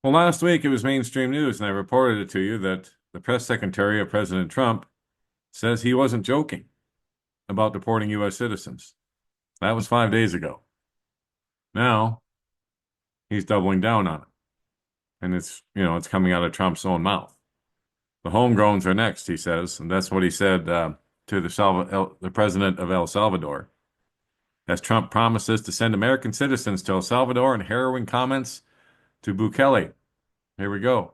Well, last week it was mainstream news, and I reported it to you that the press secretary of President Trump says he wasn't joking about deporting U.S. citizens. That was 5 days ago. Now he's doubling down on it, and it's coming out of Trump's own mouth. The homegrowns are next, he says, and that's what he said to the president of El Salvador, as Trump promises to send American citizens to El Salvador in harrowing comments to Bukele. Here we go.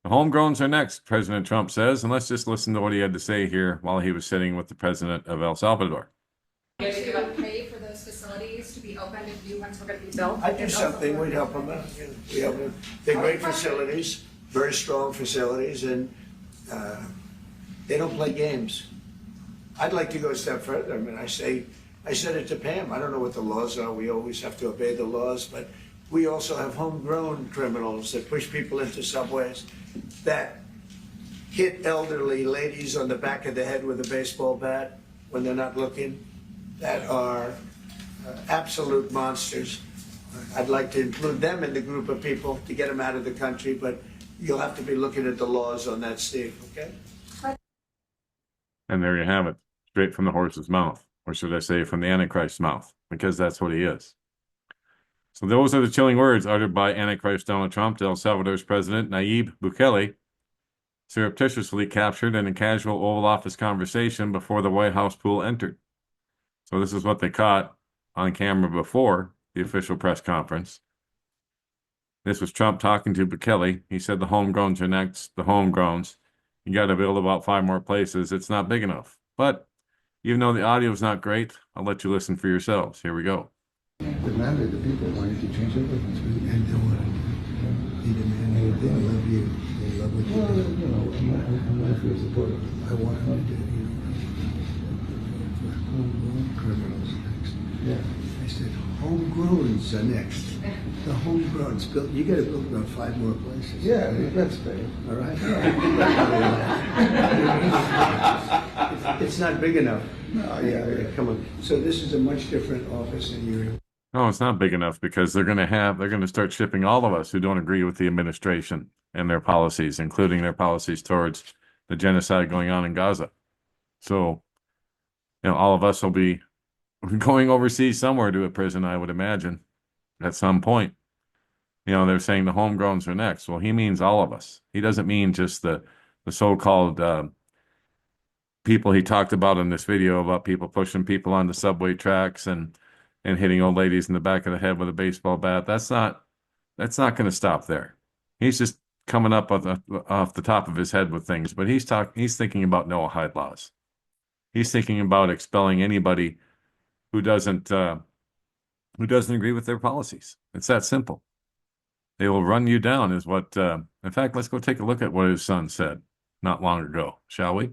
The homegrowns are next, President Trump says, and let's just listen to what he had to say here while he was sitting with the president of El Salvador. You would pay for those facilities to be opened if new ones were going to be built? I'd do something, we'd help them out. We help them. They're great facilities, very strong facilities, and they don't play games. I'd like to go a step further. I mean, I said it to Pam, I don't know what the laws are. We always have to obey the laws, but we also have homegrown criminals that push people into subways, that hit elderly ladies on the back of the head with a baseball bat when they're not looking, that are absolute monsters. I'd like to include them in the group of people to get them out of the country, but you'll have to be looking at the laws on that, Steve, okay? And there you have it, straight from the horse's mouth, or should I say from the Antichrist's mouth, because that's what he is. So those are the chilling words uttered by Antichrist Donald Trump to El Salvador's president, Nayib Bukele, surreptitiously captured in a casual Oval Office conversation before the White House pool entered. So this is what they caught on camera before the official press conference. This was Trump talking to Bukele. He said the homegrowns are next, the homegrowns. You got to build about 5 more places. It's not big enough. But even though the audio is not great, I'll let you listen for yourselves. Here we go. Demanded the people wanted to change everything, and they wanted. They demanded. They love you. They love what you do. I'm not for supportive. I want them to do. Homegrown criminals next. Yeah. I said homegrowns are next. The homegrowns built. You got to build about 5 more places. Yeah, that's fair. All right. It's not big enough. No, yeah. Come on. So this is a much different office than you're in. No, it's not big enough because they're going to start shipping all of us who don't agree with the administration and their policies, including their policies towards the genocide going on in Gaza. So, all of us will be going overseas somewhere to a prison, I would imagine, at some point. They're saying the homegrowns are next. Well, he means all of us. He doesn't mean just the so-called people he talked about in this video about people pushing people on the subway tracks and hitting old ladies in the back of the head with a baseball bat. That's not going to stop there. He's just coming up off the top of his head with things, but he's thinking about no-hide laws. He's thinking about expelling anybody who doesn't agree with their policies. It's that simple. They will run you down is what, in fact, let's go take a look at what his son said not long ago, shall we?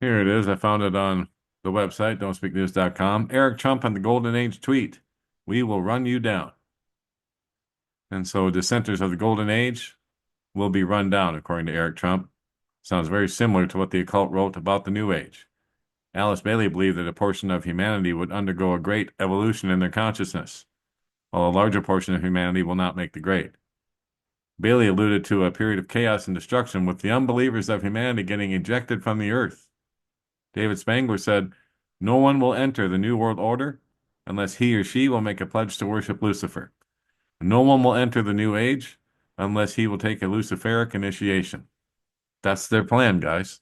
Here it is. I found it on the website, don'tspeaknews.com. Eric Trump and the Golden Age tweet, "We will run you down." And so dissenters of the Golden Age will be run down, according to Eric Trump. Sounds very similar to what the occult wrote about the New Age. Alice Bailey believed that a portion of humanity would undergo a great evolution in their consciousness, while a larger portion of humanity will not make the grade. Bailey alluded to a period of chaos and destruction with the unbelievers of humanity getting ejected from the earth. David Spangler said, "No one will enter the New World Order unless he or she will make a pledge to worship Lucifer. No one will enter the New Age unless he will take a Luciferic initiation." That's their plan, guys.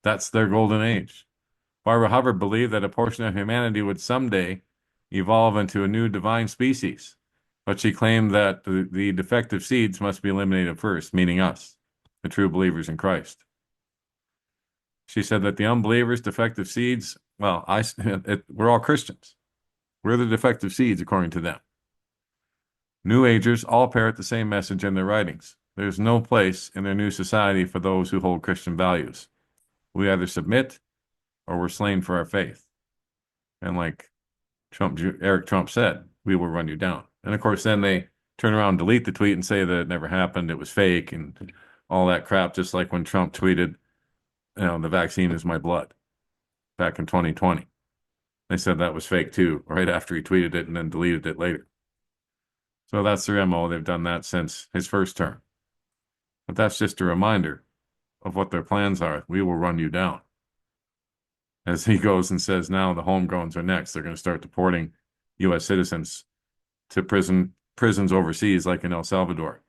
That's their golden age. Barbara Hubbard believed that a portion of humanity would someday evolve into a new divine species, but she claimed that the defective seeds must be eliminated first, meaning us, the true believers in Christ. She said that the unbelievers, defective seeds, well, we're all Christians. We're the defective seeds, according to them. New Agers all parrot the same message in their writings. There's no place in their new society for those who hold Christian values. We either submit or we're slain for our faith. And like Eric Trump said, we will run you down. And of course, then they turn around and delete the tweet and say that it never happened, it was fake, and all that crap, just like when Trump tweeted, the vaccine is my blood, back in 2020. They said that was fake too, right after he tweeted it and then deleted it later. So that's their MO. They've done that since his first term. But that's just a reminder of what their plans are. We will run you down. As he goes and says, now the homegrowns are next. They're going to start deporting U.S. citizens to prisons overseas, like in El Salvador.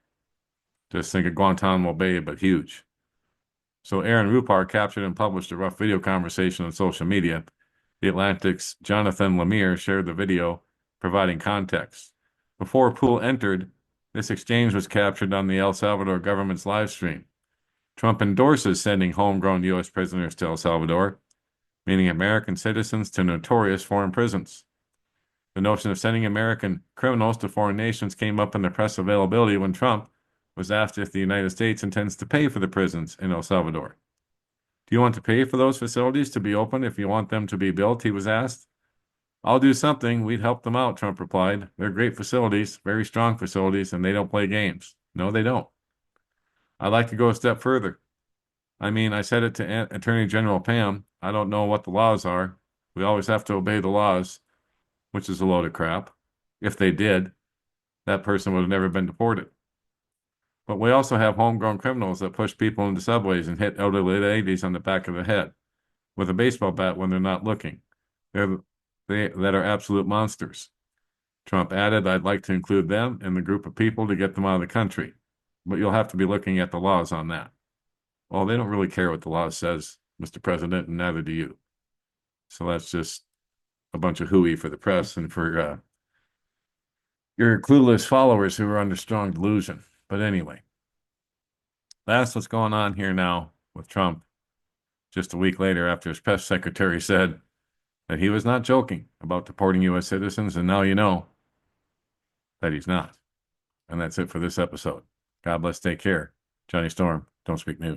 Just think of Guantanamo Bay, but huge. So Aaron Rupar captured and published a rough video conversation on social media. The Atlantic's Jonathan Lemire shared the video, providing context. Before Poole entered, this exchange was captured on the El Salvador government's live stream. Trump endorses sending homegrown U.S. prisoners to El Salvador, meaning American citizens to notorious foreign prisons. The notion of sending American criminals to foreign nations came up in the press availability when Trump was asked if the United States intends to pay for the prisons in El Salvador. Do you want to pay for those facilities to be open if you want them to be built? He was asked. I'll do something. We'd help them out, Trump replied. They're great facilities, very strong facilities, and they don't play games. No, they don't. I'd like to go a step further. I mean, I said it to Attorney General Pam. I don't know what the laws are. We always have to obey the laws, which is a load of crap. If they did, that person would have never been deported. But we also have homegrown criminals that push people into subways and hit elderly ladies on the back of the head with a baseball bat when they're not looking. That are absolute monsters. Trump added, I'd like to include them in the group of people to get them out of the country. But you'll have to be looking at the laws on that. Well, they don't really care what the law says, Mr. President, and neither do you. So that's just a bunch of hooey for the press and for your clueless followers who are under strong delusion. But anyway, that's what's going on here now with Trump. Just a week later, after his press secretary said that he was not joking about deporting U.S. citizens, and now you know that he's not. And that's it for this episode. God bless, take care. Johnny Storm, Don't Speak News.